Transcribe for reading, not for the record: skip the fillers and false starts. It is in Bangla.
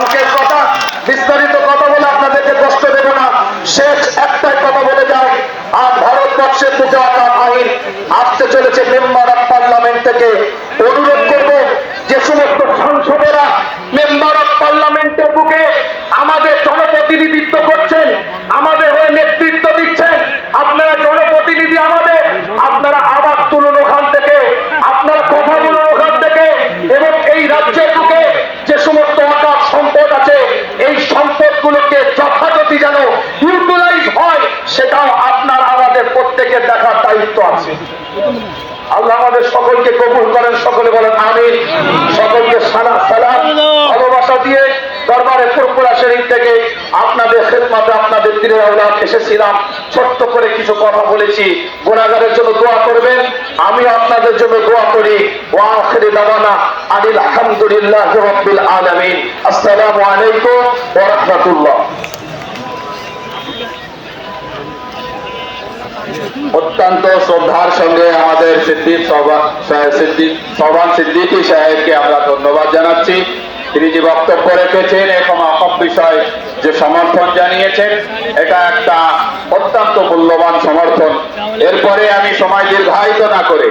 সংক্ষেপ কথা, বিস্তারিত কথা বলে আপনাদেরকে কষ্ট দেব না। শেষ একটাই কথা বলে যায়, আর ভারতবর্ষের বুকে আঘাত আইন আসতে চলেছে মেম্বার অফ পার্লামেন্ট থেকে। অনুরোধ করব যে সমস্ত সাংসদেরা মেম্বার অফ পার্লামেন্টের বুকে আমাদের জনপ্রতিনিধিত্ব করছেন, আমাদের হয়ে নেতৃত্ব দিচ্ছেন, আপনারা জনপ্রতিনিধি আমাদের, আপনারা আওয়াজ তুলুন ওখান থেকে, আপনারা কথা বলুন ওখান থেকে, এবং এই রাজ্যের বুকে যে সমস্ত অকাল সম্পদ আছে এই সম্পদগুলোকে যথাযথ যেন ইউটিলাইজ হয় সেটাও আপনার আমাদের প্রত্যেকের দেখার দায়িত্ব আছে। আল্লাহ আমাদের সকলকে কবুল করেন, সকলে বলেন আমিন। সকলকে সালাম ভালোবাসা দিয়ে দরবারে ফুরফুরা শরীফ থেকে আপনাদের খেদমতে আপনাদের দিনের আওলাদ এসেছিলাম। ছোট্ট করে কিছু কথা বলেছি, গুনাহগারের জন্য দোয়া করবেন, আমি আপনাদের জন্য দোয়া করি। ওয়া আখিরু দাওয়ানা আনিল হামদুলিল্লাহি রাব্বিল আলামিন। আসসালামু আলাইকুম ওয়া রাহমাতুল্লাহ। অত্যন্ত শ্রদ্ধার সঙ্গে আমাদের সোবহান সিদ্দিকী সাহেবকে আমরা ধন্যবাদ জানাচ্ছি। তিনি যে বক্তব্য রেখেছেন এবং আহব বিষয় যে সমর্থন জানিয়েছেন, এটা একটা অত্যন্ত মূল্যবান সমর্থন। এরপরে আমি সময় দীর্ঘায়িত না করে